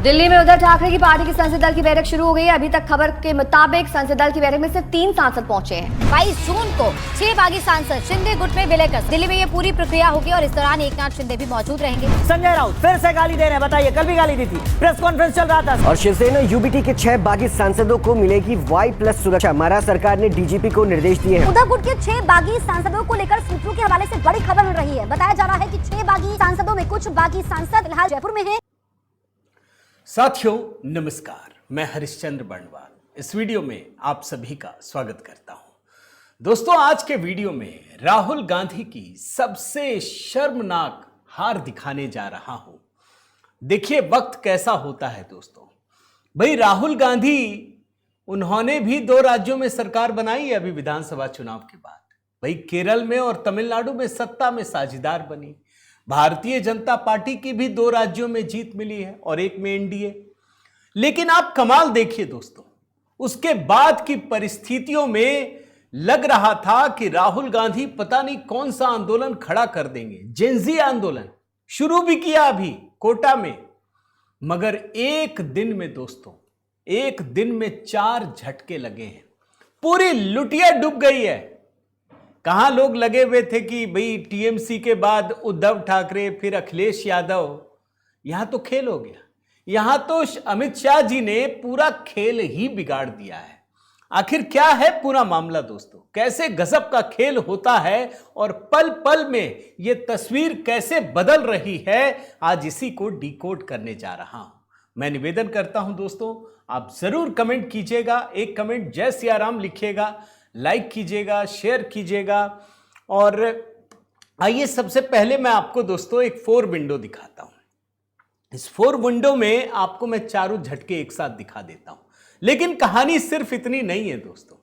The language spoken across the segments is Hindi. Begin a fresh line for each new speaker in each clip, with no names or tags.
दिल्ली में उद्धव ठाकरे की पार्टी की संसदीय दल की बैठक शुरू हो गई है। अभी तक खबर के मुताबिक संसदीय दल की बैठक में सिर्फ 3 सांसद पहुंचे हैं।
22 जून को 6 बागी सांसद शिंदे गुट में विलय कर दिल्ली में ये पूरी प्रक्रिया होगी और इस दौरान एकनाथ शिंदे भी मौजूद रहेंगे।
संजय राउत फिर से गाली दे रहे हैं, बताइए, कल भी गाली दी थी, प्रेस कॉन्फ्रेंस चल रहा था।
और शिवसेना यूबीटी के 6 बागी सांसदों को मिलेगी Y+ सुरक्षा। महाराष्ट्र सरकार ने डीजीपी को निर्देश दिए हैं।
उद्धव गुट के 6 बागी सांसदों को लेकर सूत्रों के हवाले से बड़ी खबर मिल रही है। बताया जा रहा है कि 6 बागी सांसदों में कुछ बागी सांसद फिलहाल जयपुर में हैं।
साथियों नमस्कार, मैं हरिश्चंद्र बर्णवाल इस वीडियो में आप सभी का स्वागत करता हूं। दोस्तों, आज के वीडियो में राहुल गांधी की सबसे शर्मनाक हार दिखाने जा रहा हूं। देखिए वक्त कैसा होता है दोस्तों। भाई राहुल गांधी, उन्होंने भी 2 राज्यों में सरकार बनाई है अभी विधानसभा चुनाव के बाद। भाई केरल में और तमिलनाडु में सत्ता में साझेदार बनी। भारतीय जनता पार्टी की भी 2 राज्यों में जीत मिली है और एक में एनडीए। लेकिन आप कमाल देखिए दोस्तों, उसके बाद की परिस्थितियों में लग रहा था कि राहुल गांधी पता नहीं कौन सा आंदोलन खड़ा कर देंगे। जेनजी आंदोलन शुरू भी किया अभी कोटा में, मगर एक दिन में दोस्तों, एक दिन में 4 झटके लगे हैं। पूरी लुटिया डूब गई है। कहां लोग लगे हुए थे कि भाई टीएमसी के बाद उद्धव ठाकरे फिर अखिलेश यादव, यहां तो खेल हो गया। यहां तो अमित शाह जी ने पूरा खेल ही बिगाड़ दिया है। आखिर क्या है पूरा मामला दोस्तों, कैसे गजब का खेल होता है और पल पल में यह तस्वीर कैसे बदल रही है, आज इसी को डिकोड करने जा रहा हूं। मैं निवेदन करता हूं दोस्तों, आप जरूर कमेंट कीजिएगा। एक कमेंट जय सिया राम लिखिएगा, लाइक कीजिएगा, शेयर कीजिएगा। और आइए सबसे पहले मैं आपको दोस्तों एक 4 विंडो दिखाता हूं। इस 4 विंडो में आपको मैं चारों झटके एक साथ दिखा देता हूं। लेकिन कहानी सिर्फ इतनी नहीं है दोस्तों।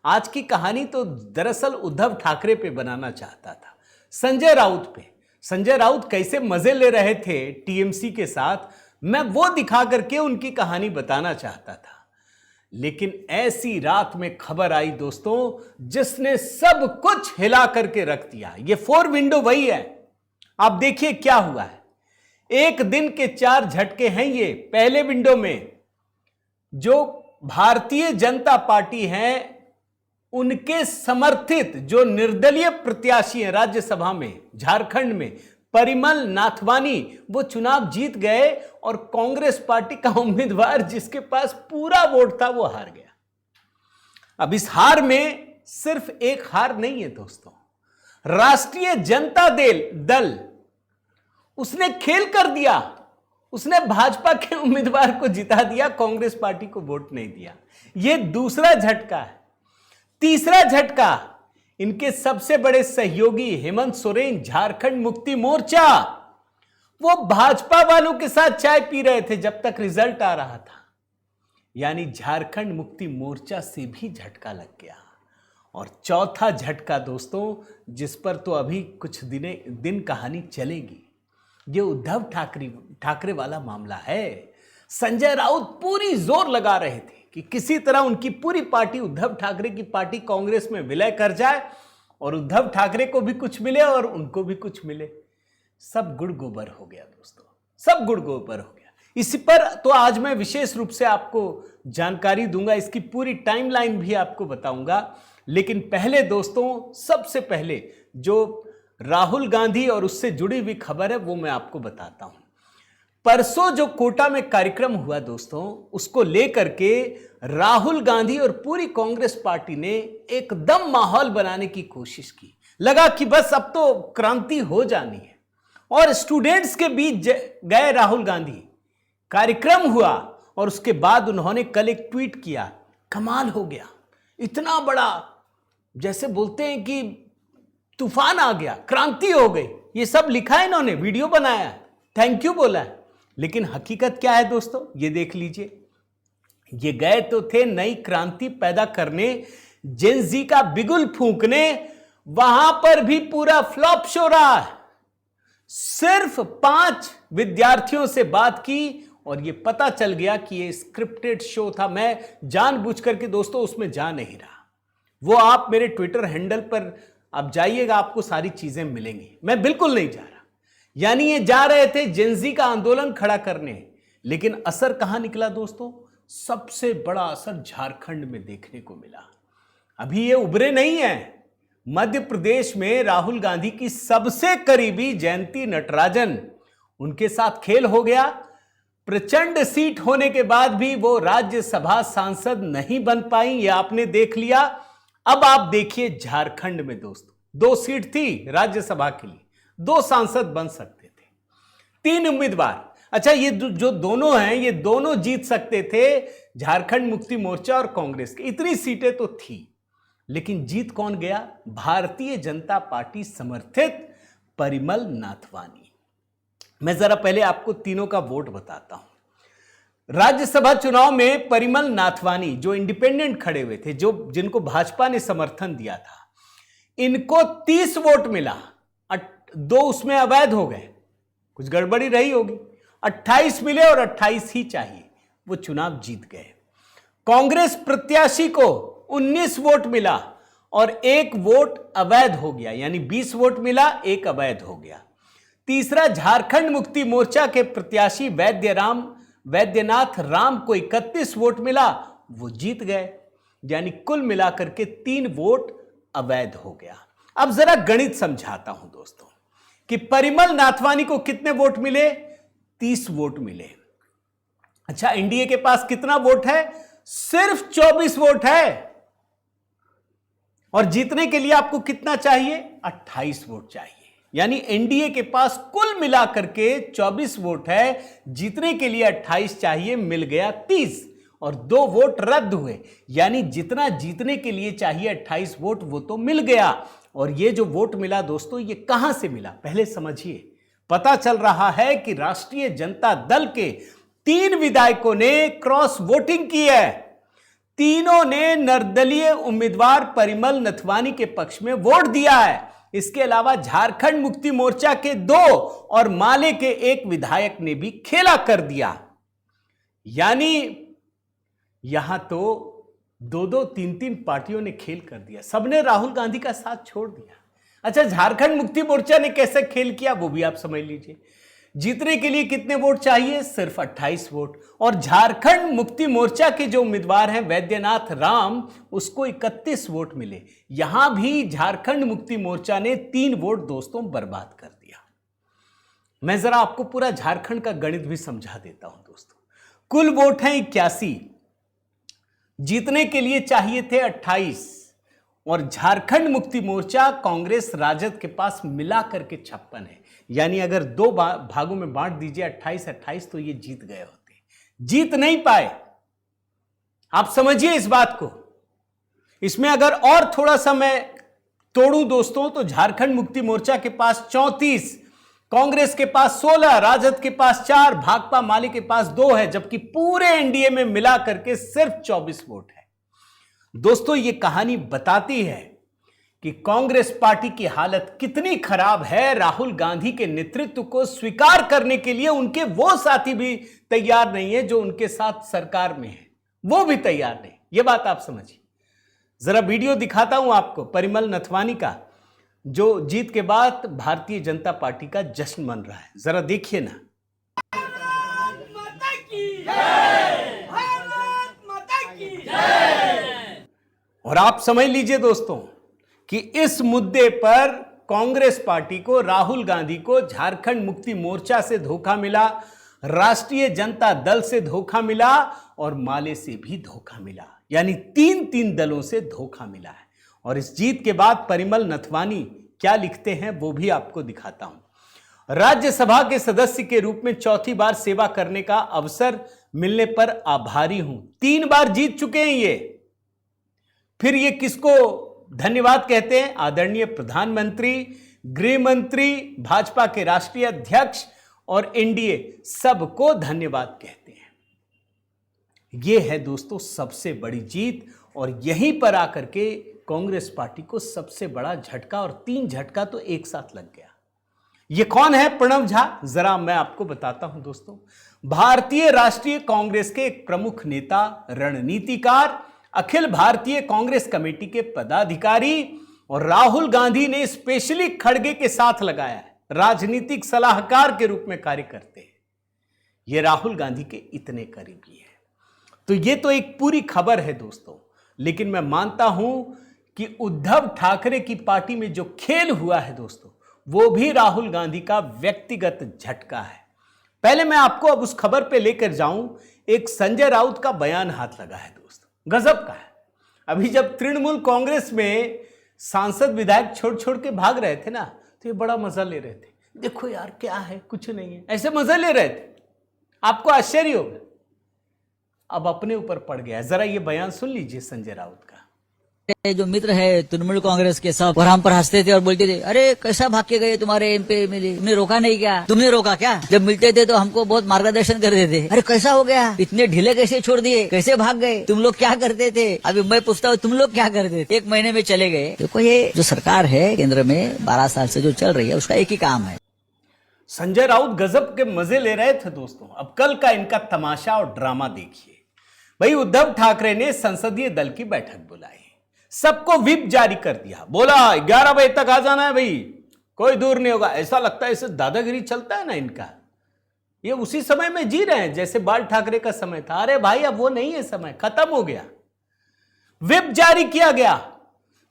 आज की कहानी तो दरअसल उद्धव ठाकरे पे बनाना चाहता था, संजय राउत पे। संजय राउत कैसे मजे ले रहे थे टीएमसी के साथ, मैं वो दिखा करके उनकी कहानी बताना चाहता था। लेकिन ऐसी रात में खबर आई दोस्तों जिसने सब कुछ हिला करके रख दिया। ये 4 विंडो वही है। आप देखिए क्या हुआ है। एक दिन के 4 झटके हैं ये। पहले विंडो में जो भारतीय जनता पार्टी है, उनके समर्थित जो निर्दलीय प्रत्याशी हैं राज्यसभा में, झारखंड में, परिमल नाथवानी, वो चुनाव जीत गए और कांग्रेस पार्टी का उम्मीदवार जिसके पास पूरा वोट था वो हार गया। अब इस हार में सिर्फ एक हार नहीं है दोस्तों, राष्ट्रीय जनता दल उसने खेल कर दिया। उसने भाजपा के उम्मीदवार को जिता दिया, कांग्रेस पार्टी को वोट नहीं दिया। यह दूसरा झटका है। तीसरा झटका, इनके सबसे बड़े सहयोगी हेमंत सोरेन, झारखंड मुक्ति मोर्चा, वो भाजपा वालों के साथ चाय पी रहे थे जब तक रिजल्ट आ रहा था। यानी झारखंड मुक्ति मोर्चा से भी झटका लग गया। और चौथा झटका दोस्तों, जिस पर तो अभी कुछ दिन कहानी चलेगी, ये उद्धव ठाकरे वाला मामला है। संजय राउत पूरी जोर लगा रहे थे कि किसी तरह उनकी पूरी पार्टी, उद्धव ठाकरे की पार्टी, कांग्रेस में विलय कर जाए और उद्धव ठाकरे को भी कुछ मिले और उनको भी कुछ मिले। सब गुड़ गोबर हो गया दोस्तों, सब गुड़ गोबर हो गया। इसी पर तो आज मैं विशेष रूप से आपको जानकारी दूंगा, इसकी पूरी टाइमलाइन भी आपको बताऊंगा। लेकिन पहले दोस्तों, सबसे पहले जो राहुल गांधी और उससे जुड़ी हुई खबर है वो मैं आपको बताता हूं। परसों जो कोटा में कार्यक्रम हुआ दोस्तों, उसको लेकर के राहुल गांधी और पूरी कांग्रेस पार्टी ने एकदम माहौल बनाने की कोशिश की। लगा कि बस अब तो क्रांति हो जानी है। और स्टूडेंट्स के बीच गए राहुल गांधी, कार्यक्रम हुआ और उसके बाद उन्होंने कल एक ट्वीट किया। कमाल हो गया, इतना बड़ा, जैसे बोलते हैं कि तूफान आ गया, क्रांति हो गई, ये सब लिखा है इन्होंने, वीडियो बनाया, थैंक यू बोला है। लेकिन हकीकत क्या है दोस्तों, ये देख लीजिए। ये गए तो थे नई क्रांति पैदा करने, जेनजी का बिगुल फूंकने, वहां पर भी पूरा फ्लॉप शो रहा है। सिर्फ 5 विद्यार्थियों से बात की और ये पता चल गया कि ये स्क्रिप्टेड शो था। मैं जानबूझ करके दोस्तों उसमें जा नहीं रहा। वो आप मेरे ट्विटर हैंडल पर आप जाइएगा, आपको सारी चीजें मिलेंगी। मैं बिल्कुल नहीं जा रहा। यानी ये जा रहे थे जेनजी का आंदोलन खड़ा करने, लेकिन असर कहां निकला दोस्तों? सबसे बड़ा असर झारखंड में देखने को मिला। अभी ये उभरे नहीं है। मध्य प्रदेश में राहुल गांधी की सबसे करीबी जयंती नटराजन, उनके साथ खेल हो गया। प्रचंड सीट होने के बाद भी वो राज्यसभा सांसद नहीं बन पाई, ये आपने देख लिया। अब आप देखिए झारखंड में दोस्तों, 2 सीट थी राज्यसभा के लिए, 2 सांसद बन सकते थे, 3 उम्मीदवार। अच्छा, ये जो दोनों हैं, ये दोनों जीत सकते थे, झारखंड मुक्ति मोर्चा और कांग्रेस की। इतनी सीटें तो थी, लेकिन जीत कौन गया? भारतीय जनता पार्टी समर्थित परिमल नाथवानी। मैं जरा पहले आपको तीनों का वोट बताता हूं। राज्यसभा चुनाव में परिमल नाथवानी जो इंडिपेंडेंट खड़े हुए थे, जिनको भाजपा ने समर्थन दिया था, इनको 30 वोट मिला। 2 उसमें अवैध हो गए, कुछ गड़बड़ी रही होगी। 28 मिले और 28 ही चाहिए, वो चुनाव जीत गए। कांग्रेस प्रत्याशी को 19 वोट मिला और 1 वोट अवैध हो गया, यानी 20 वोट मिला, 1 अवैध हो गया। तीसरा, झारखंड मुक्ति मोर्चा के प्रत्याशी वैद्यनाथ राम को 31 वोट मिला, वो जीत गए, यानी कुल मिलाकर के 3 वोट अवैध हो गया। अब जरा गणित समझाता हूं दोस्तों कि परिमल नाथवानी को कितने वोट मिले? 30 वोट मिले। अच्छा, एनडीए के पास कितना वोट है? सिर्फ 24 वोट है। और जीतने के लिए आपको कितना चाहिए? 28 वोट चाहिए। यानी एनडीए के पास कुल मिलाकर के 24 वोट है, जीतने के लिए 28 चाहिए, मिल गया 30 और 2 वोट रद्द हुए। यानी जितना जीतने के लिए चाहिए 28 वोट, वो तो मिल गया। और ये जो वोट मिला दोस्तों, ये कहां से मिला पहले समझिए। पता चल रहा है कि राष्ट्रीय जनता दल के 3 विधायकों ने क्रॉस वोटिंग की है। तीनों ने निर्दलीय उम्मीदवार परिमल नथवानी के पक्ष में वोट दिया है। इसके अलावा झारखंड मुक्ति मोर्चा के 2 और माले के 1 विधायक ने भी खेला कर दिया। यानी यहां तो 2-2, 3-3 पार्टियों ने खेल कर दिया, सबने राहुल गांधी का साथ छोड़ दिया। अच्छा, झारखंड मुक्ति मोर्चा ने कैसे खेल किया वो भी आप समझ लीजिए। जीतने के लिए कितने वोट चाहिए? सिर्फ 28 वोट। और झारखंड मुक्ति मोर्चा के जो उम्मीदवार हैं वैद्यनाथ राम, उसको 31 वोट मिले। यहां भी झारखंड मुक्ति मोर्चा ने 3 वोट दोस्तों बर्बाद कर दिया। मैं जरा आपको पूरा झारखंड का गणित भी समझा देता हूं दोस्तों। कुल वोट हैं 81, जीतने के लिए चाहिए थे 28, और झारखंड मुक्ति मोर्चा कांग्रेस राजद के पास मिला करके 56 है। यानी अगर 2 भागों में बांट दीजिए 28-28, तो ये जीत गए होते, जीत नहीं पाए। आप समझिए इस बात को। इसमें अगर और थोड़ा सा मैं तोड़ूं दोस्तों, तो झारखंड मुक्ति मोर्चा के पास 34, कांग्रेस के पास 16, राजद के पास 4, भाकपा माले के पास 2 है, जबकि पूरे एनडीए में मिला करके सिर्फ 24 वोट है। दोस्तों, ये कहानी बताती है कि कांग्रेस पार्टी की हालत कितनी खराब है। राहुल गांधी के नेतृत्व को स्वीकार करने के लिए उनके वो साथी भी तैयार नहीं है जो उनके साथ सरकार में है, वो भी तैयार नहीं। ये बात आप समझिए। जरा वीडियो दिखाता हूं आपको परिमल नथवानी का, जो जीत के बाद भारतीय जनता पार्टी का जश्न मन रहा है। जरा देखिए ना। और आप समझ लीजिए दोस्तों कि इस मुद्दे पर कांग्रेस पार्टी को, राहुल गांधी को झारखंड मुक्ति मोर्चा से धोखा मिला, राष्ट्रीय जनता दल से धोखा मिला और माले से भी धोखा मिला। यानी 3 दलों से धोखा मिला है। और इस जीत के बाद परिमल नथवानी क्या लिखते हैं वो भी आपको दिखाता हूं। राज्यसभा के सदस्य के रूप में 4थी बार सेवा करने का अवसर मिलने पर आभारी हूं। 3 बार जीत चुके हैं ये। फिर ये किसको धन्यवाद कहते हैं? आदरणीय प्रधानमंत्री, गृह मंत्री, भाजपा के राष्ट्रीय अध्यक्ष और एनडीए, सबको धन्यवाद कहते हैं। यह है दोस्तों सबसे बड़ी जीत। और यहीं पर आकर के कांग्रेस पार्टी को सबसे बड़ा झटका, और 3 झटका तो एक साथ लग गया। ये कौन है प्रणव झा? जरा मैं आपको बताता हूं दोस्तों। भारतीय राष्ट्रीय कांग्रेस के एक प्रमुख नेता, रणनीतिकार, अखिल भारतीय कांग्रेस कमेटी के पदाधिकारी, और राहुल गांधी ने स्पेशली खड़गे के साथ लगाया है, राजनीतिक सलाहकार के रूप में कार्य करते हैं। ये राहुल गांधी के इतने करीबी है। तो ये तो एक पूरी खबर है दोस्तों, लेकिन मैं मानता हूं कि उद्धव ठाकरे की पार्टी में जो खेल हुआ है दोस्तों, वो भी राहुल गांधी का व्यक्तिगत झटका है। पहले मैं आपको अब उस खबर पे लेकर जाऊं। एक संजय राउत का बयान हाथ लगा है दोस्तों, गजब का है। अभी जब तृणमूल कांग्रेस में सांसद विधायक छोड़ छोड़ के भाग रहे थे ना, तो ये बड़ा मजा ले रहे थे। देखो यार क्या है, कुछ नहीं है, ऐसे मजा ले रहे थे, आपको आश्चर्य होगा। अब अपने ऊपर पड़ गया। जरा ये बयान सुन लीजिए संजय राउत का।
जो मित्र है तृणमूल कांग्रेस के सब, और हम पर हंसते थे और बोलते थे, अरे कैसा भाग के गए तुम्हारे एमपी मिले, तुमने रोका नहीं क्या? तुमने रोका क्या? जब मिलते थे तो हमको बहुत मार्गदर्शन करते थे। अरे कैसा हो गया, इतने ढीले कैसे छोड़ दिए, कैसे भाग गए, तुम लोग क्या करते थे? अभी मैं पूछता हूँ तुम लोग क्या करते थे? 1 महीने में चले गए। देखो ये जो सरकार है केंद्र में 12 साल से जो चल रही है, उसका एक ही काम है।
संजय राउत गजब के मजे ले रहे थे दोस्तों। अब कल का इनका तमाशा और ड्रामा देखिए। भाई उद्धव ठाकरे ने संसदीय दल की बैठक बुलाई, सबको व्हिप जारी कर दिया, बोला 11 बजे तक आ जाना है भाई, कोई दूर नहीं होगा। ऐसा लगता है इसे दादागिरी चलता है ना इनका, ये उसी समय में जी रहे हैं जैसे बाल ठाकरे का समय था। अरे भाई अब वो नहीं है, समय खत्म हो गया। व्हिप जारी किया गया,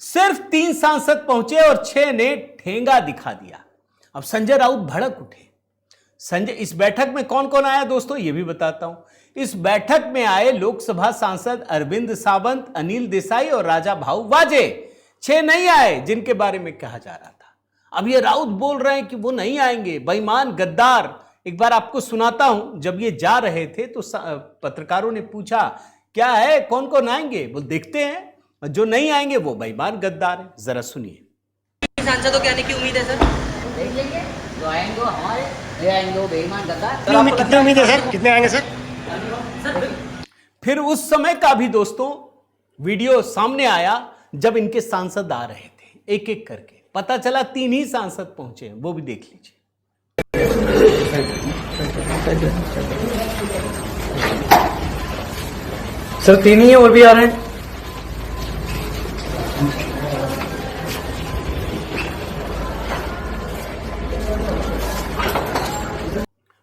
सिर्फ 3 सांसद पहुंचे और 6 ने ठेंगा दिखा दिया। अब संजय राउत भड़क उठे। संजय, इस बैठक में कौन कौन आया दोस्तों ये भी बताता हूं। इस बैठक में आए लोकसभा सांसद अरविंद सावंत, अनिल देसाई और राजा भाऊ वाजे। 6 नहीं आए जिनके बारे में कहा जा रहा था। अब ये राउत बोल रहे हैं कि वो नहीं आएंगे, बेईमान गद्दार। एक बार आपको सुनाता हूं। जब ये जा रहे थे तो पत्रकारों ने पूछा क्या है, कौन कौन आएंगे? बोल देखते हैं, जो नहीं आएंगे वो बेईमान गद्दार है। जरा सुनिए।
सांसदों के आने की उम्मीद है सर?
देख लेंगे, जो आएंगे हमारे, ये आएंगे वो बेईमान गद्दार।
कितनी उम्मीद है सर, कितने आएंगे सर?
फिर उस समय का भी दोस्तों वीडियो सामने आया जब इनके सांसद आ रहे थे एक एक करके। पता चला 3 ही सांसद पहुंचे, वो भी देख लीजिए।
सर 3 ही है, और भी आ रहे हैं।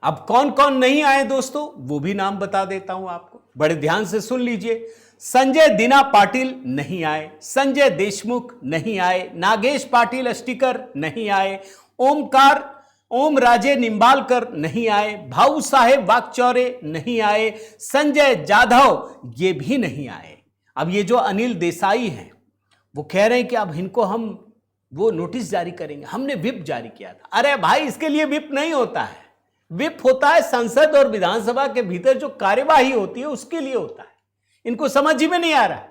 अब कौन कौन नहीं आए दोस्तों वो भी नाम बता देता हूं आपको, बड़े ध्यान से सुन लीजिए। संजय दीना पाटिल नहीं आए, संजय देशमुख नहीं आए, नागेश पाटिल अस्टिकर नहीं आए, ओम राजे निंबालकर नहीं आए, भाऊ साहेब वाकचौरे नहीं आए, संजय जाधव ये भी नहीं आए। अब ये जो अनिल देसाई हैं वो कह रहे हैं कि अब इनको हम वो नोटिस जारी करेंगे, हमने व्हिप जारी किया था। अरे भाई इसके लिए व्हिप नहीं होता है, व्हिप होता है संसद और विधानसभा के भीतर जो कार्यवाही होती है उसके लिए होता है। इनको समझ ही में नहीं आ रहा है,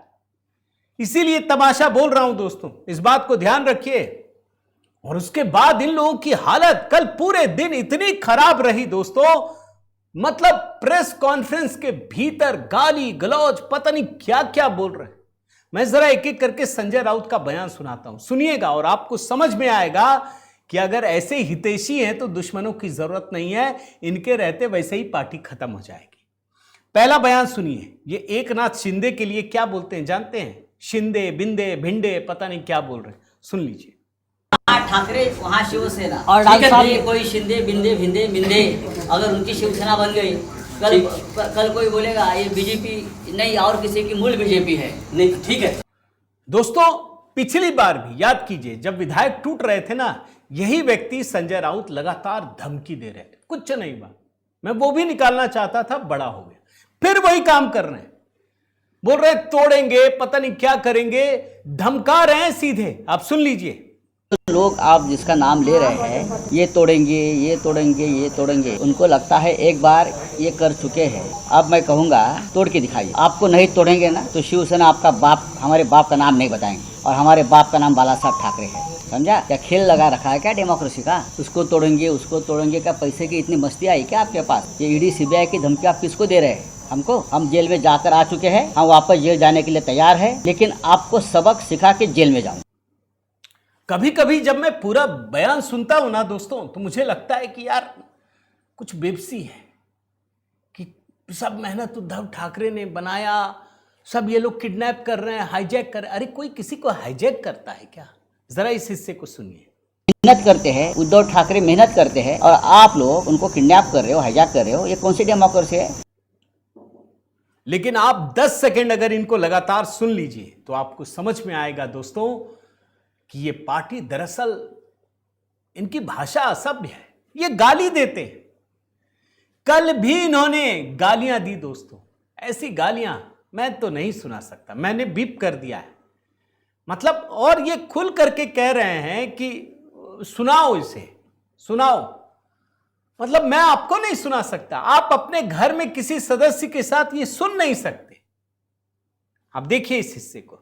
इसीलिए तमाशा बोल रहा हूं दोस्तों, इस बात को ध्यान रखिए। और उसके बाद इन लोगों की हालत कल पूरे दिन इतनी खराब रही दोस्तों, मतलब प्रेस कॉन्फ्रेंस के भीतर गाली गलौज पता नहीं क्या क्या बोल रहे हैं। मैं जरा एक एक करके संजय राउत का बयान सुनाता हूं, सुनिएगा और आपको समझ में आएगा कि अगर ऐसे हितैषी हैं तो दुश्मनों की जरूरत नहीं है, इनके रहते वैसे ही पार्टी खत्म हो जाएगी। पहला बयान सुनिए, ये एकनाथ शिंदे के लिए क्या बोलते हैं जानते हैं? शिंदे बिंदे भिंडे पता नहीं क्या बोल रहे हैं, सुन लीजिए।
ठाकरे वहाँ शिवसेना
और
ठीक है,
साहब
कोई शिंदे बिंदे भिंदे मिंदे अगर उनकी शिवसेना बन गई, कल कोई बोलेगा ये बीजेपी नहीं और किसी की मूल बीजेपी है, नहीं ठीक है।
दोस्तों पिछली बार भी याद कीजिए जब विधायक टूट रहे थे ना, यही व्यक्ति संजय राउत लगातार धमकी दे रहे थे, कुछ नहीं बात, मैं वो भी निकालना चाहता था, बड़ा हो गया। फिर वही काम कर रहे हैं, बोल रहे तोड़ेंगे पता नहीं क्या करेंगे, धमका रहे हैं सीधे। आप सुन लीजिए।
लोग आप जिसका नाम ले रहे हैं ये तोड़ेंगे ये तोड़ेंगे ये तोड़ेंगे, उनको लगता है एक बार ये कर चुके हैं, अब मैं कहूँगा तोड़ के दिखाइए। आपको नहीं तोड़ेंगे ना तो शिवसेना आपका बाप, हमारे बाप का नाम नहीं बताएंगे, और हमारे बाप का नाम बाला साहब ठाकरे है, समझा? क्या खेल लगा रखा है क्या डेमोक्रेसी का? उसको तोड़ेंगे क्या? पैसे की इतनी मस्ती आई क्या आपके पास? ये ईडी सीबीआई की धमकी आप किसको दे रहे हैं? हमको। हम जेल में जाकर आ चुके हैं, हम वापस जेल जाने के लिए तैयार है, लेकिन आपको सबक सिखा के जेल में जाऊँ।
कभी कभी जब मैं पूरा बयान सुनता हूं ना दोस्तों, तो मुझे लगता है कि यार कुछ बेबसी है कि सब मेहनत उद्धव ठाकरे ने बनाया, सब ये लोग किडनैप कर रहे हैं, हाईजैक कर रहे हैं। अरे कोई किसी को हाईजैक करता है क्या? जरा इस हिस्से को सुनिए।
मेहनत करते हैं, उद्धव ठाकरे मेहनत करते हैं और आप लोग उनको किडनैप कर रहे हो, हाईजैक कर रहे हो, ये कौन सी डेमोक्रेसी है?
लेकिन आप 10 सेकंड अगर इनको लगातार सुन लीजिए तो आपको समझ में आएगा दोस्तों कि ये पार्टी दरअसल इनकी भाषा असभ्य है, ये गाली देते हैं। कल भी इन्होंने गालियां दी दोस्तों, ऐसी गालियां मैं तो नहीं सुना सकता, मैंने बीप कर दिया है। मतलब और ये खुल करके कह रहे हैं कि सुनाओ इसे, सुनाओ। मतलब मैं आपको नहीं सुना सकता, आप अपने घर में किसी सदस्य के साथ ये सुन नहीं सकते। आप देखिए इस हिस्से को।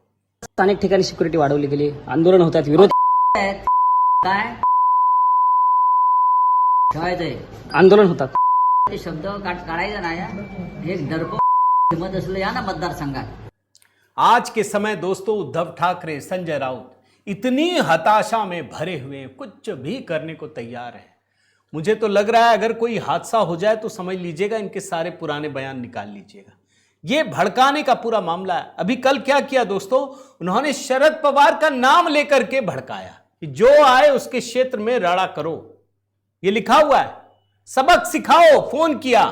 अनेक ठिकाणी सिक्युरिटी वाढवली गेली, आंदोलन होतात, विरोध
काय ठेवायचंय,
आंदोलन होतात.
ते शब्द काढायचा नाही. एक डरपोक हिम्मत असलं या ना मतदारसंघात.
आज के समय दोस्तों उद्धव ठाकरे, संजय राउत इतनी हताशा में भरे हुए हैं, कुछ भी करने को तैयार हैं। मुझे तो लग रहा है अगर कोई हादसा हो जाए तो समझ लीजिएगा इनके सारे पुराने बयान निकाल लीजिएगा। ये भड़काने का पूरा मामला है। अभी कल क्या किया दोस्तों, उन्होंने शरद पवार का नाम लेकर के भड़काया कि जो आए उसके क्षेत्र में राड़ा करो, ये लिखा हुआ है, सबक सिखाओ। फोन किया,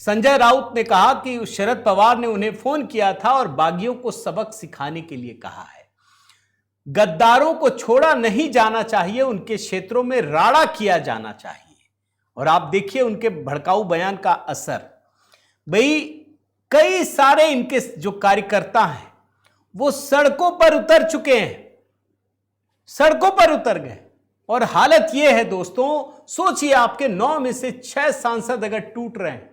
संजय राउत ने कहा कि शरद पवार ने उन्हें फोन किया था और बागियों को सबक सिखाने के लिए कहा है। गद्दारों को छोड़ा नहीं जाना चाहिए, उनके क्षेत्रों में राड़ा किया जाना चाहिए। और आप देखिए उनके भड़काऊ बयान का असर। भाई कई सारे इनके जो कार्यकर्ता हैं वो सड़कों पर उतर चुके हैं, सड़कों पर उतर गए। और हालत यह है दोस्तों, सोचिए आपके 9 में से 6 सांसद अगर टूट रहे हैं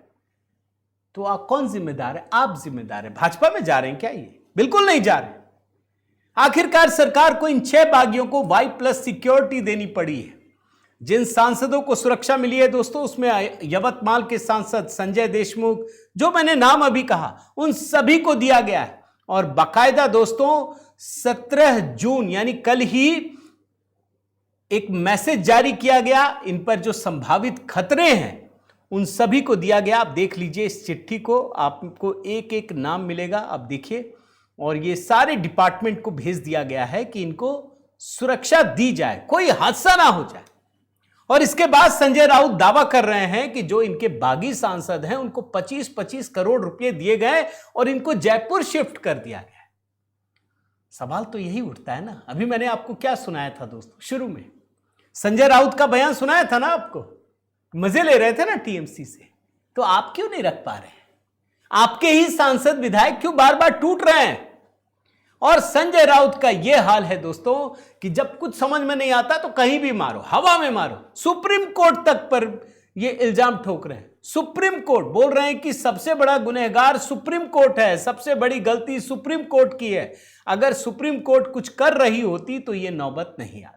तो आप कौन जिम्मेदार है? आप जिम्मेदार है। भाजपा में जा रहे हैं क्या? ये बिल्कुल नहीं जा रहे। आखिरकार सरकार को इन 6 बागियों को Y+ सिक्योरिटी देनी पड़ी है। जिन सांसदों को सुरक्षा मिली है दोस्तों, उसमें यवतमाल के सांसद संजय देशमुख, जो मैंने नाम अभी कहा, उन सभी को दिया गया है। और बाकायदा दोस्तों 17 जून यानी कल ही एक मैसेज जारी किया गया, इन पर जो संभावित खतरे हैं उन सभी को दिया गया। आप देख लीजिए इस चिट्ठी को, आपको एक एक नाम मिलेगा, आप देखिए। और ये सारे डिपार्टमेंट को भेज दिया गया है कि इनको सुरक्षा दी जाए, कोई हादसा ना हो जाए। और इसके बाद संजय राउत दावा कर रहे हैं कि जो इनके बागी सांसद हैं उनको 25-25 करोड़ रुपए दिए गए और इनको जयपुर शिफ्ट कर दिया गया। सवाल तो यही उठता है ना। अभी मैंने आपको क्या सुनाया था दोस्तों, शुरू में संजय राउत का बयान सुनाया था ना आपको, मजे ले रहे थे ना टीएमसी से, तो आप क्यों नहीं रख पा रहे हैं? आपके ही सांसद विधायक क्यों बार बार टूट रहे हैं? और संजय राउत का यह हाल है दोस्तों कि जब कुछ समझ में नहीं आता तो कहीं भी मारो, हवा में मारो। सुप्रीम कोर्ट तक पर यह इल्जाम ठोक रहे हैं। सुप्रीम कोर्ट बोल रहे हैं कि सबसे बड़ा गुनहगार सुप्रीम कोर्ट है, सबसे बड़ी गलती सुप्रीम कोर्ट की है। अगर सुप्रीम कोर्ट कुछ कर रही होती तो यह नौबत नहीं आती।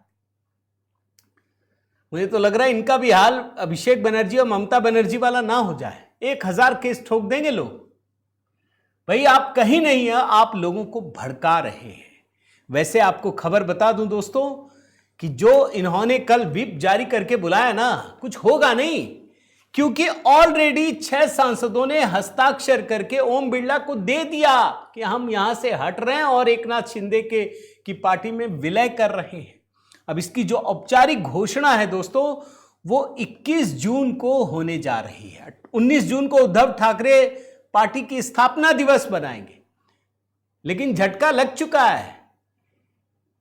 मुझे तो लग रहा है इनका भी हाल अभिषेक बनर्जी और ममता बनर्जी वाला ना हो जाए। 1000 केस ठोक देंगे लोग। भाई आप कहीं नहीं है, आप लोगों को भड़का रहे हैं। वैसे आपको खबर बता दूं दोस्तों कि जो इन्होंने कल व्हिप जारी करके बुलाया ना, कुछ होगा नहीं, क्योंकि ऑलरेडी 6 सांसदों ने हस्ताक्षर करके ओम बिरला को दे दिया कि हम यहां से हट रहे हैं और एकनाथ शिंदे की पार्टी में विलय कर रहे हैं। अब इसकी जो औपचारिक घोषणा है दोस्तों वो 21 जून को होने जा रही है। 19 जून को उद्धव ठाकरे पार्टी की स्थापना दिवस बनाएंगे, लेकिन झटका लग चुका है।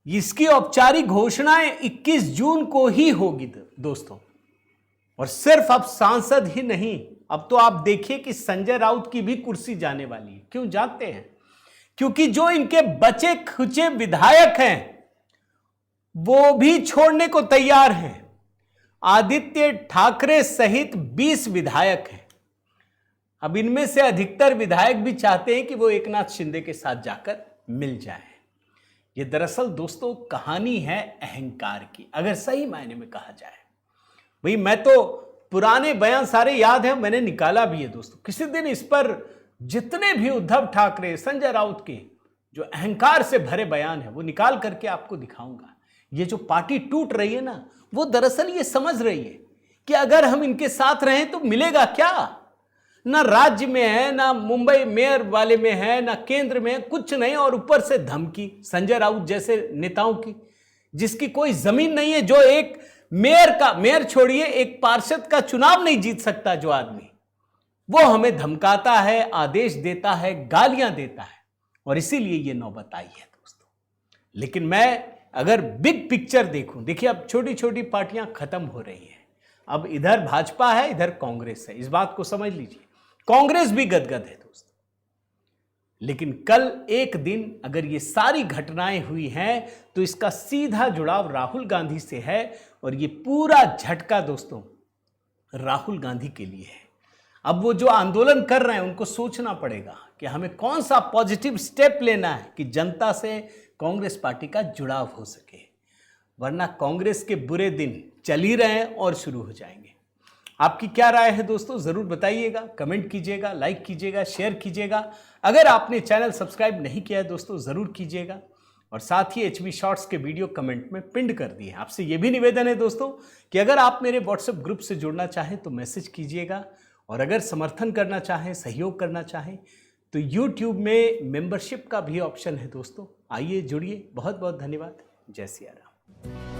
इसकी औपचारिक घोषणाएं 21 जून को ही होगी दोस्तों। और सिर्फ अब सांसद ही नहीं, अब तो आप देखिए कि संजय राउत की भी कुर्सी जाने वाली है। क्यों जानते हैं? क्योंकि जो इनके बचे खुचे विधायक हैं वो भी छोड़ने को तैयार हैं। आदित्य ठाकरे सहित 20 विधायक हैं। अब इनमें से अधिकतर विधायक भी चाहते हैं कि वो एकनाथ शिंदे के साथ जाकर मिल जाएं। ये दरअसल दोस्तों कहानी है अहंकार की, अगर सही मायने में कहा जाए। भाई मैं तो पुराने बयान सारे याद हैं, मैंने निकाला भी है दोस्तों। किसी दिन इस पर जितने भी उद्धव ठाकरे, संजय राउत के जो अहंकार से भरे बयान है वो निकाल करके आपको दिखाऊंगा। ये जो पार्टी टूट रही है ना, वो दरअसल ये समझ रही है कि अगर हम इनके साथ रहें तो मिलेगा क्या? ना राज्य में है, ना मुंबई मेयर वाले में है, ना केंद्र में है, कुछ नहीं। और ऊपर से धमकी संजय राउत जैसे नेताओं की जिसकी कोई जमीन नहीं है, जो एक मेयर छोड़िए एक पार्षद का चुनाव नहीं जीत सकता, जो आदमी, वो हमें धमकाता है, आदेश देता है, गालियां देता है, और इसीलिए ये नौबत आई है दोस्तों। लेकिन मैं अगर बिग पिक्चर देखूं, देखिए अब छोटी छोटी पार्टियां खत्म हो रही हैं, अब इधर भाजपा है, इधर कांग्रेस है, इस बात को समझ लीजिए। कांग्रेस भी गदगद है दोस्तों। लेकिन कल एक दिन अगर ये सारी घटनाएं हुई हैं तो इसका सीधा जुड़ाव राहुल गांधी से है, और ये पूरा झटका दोस्तों राहुल गांधी के लिए है। अब वो जो आंदोलन कर रहे हैं उनको सोचना पड़ेगा कि हमें कौन सा पॉजिटिव स्टेप लेना है कि जनता से कांग्रेस पार्टी का जुड़ाव हो सके, वरना कांग्रेस के बुरे दिन चल ही रहे हैं और शुरू हो जाएंगे। आपकी क्या राय है दोस्तों, जरूर बताइएगा, कमेंट कीजिएगा, लाइक कीजिएगा, शेयर कीजिएगा। अगर आपने चैनल सब्सक्राइब नहीं किया है दोस्तों जरूर कीजिएगा, और साथ ही HB शॉर्ट्स के वीडियो कमेंट में पिंड कर दिए। आपसे यह भी निवेदन है दोस्तों कि अगर आप मेरे व्हाट्सएप ग्रुप से जुड़ना चाहें तो मैसेज कीजिएगा, और अगर समर्थन करना चाहें, सहयोग करना चाहें तो YouTube में मेंबरशिप का भी ऑप्शन है दोस्तों, आइए जुड़िए। बहुत बहुत धन्यवाद। जय सिया राम।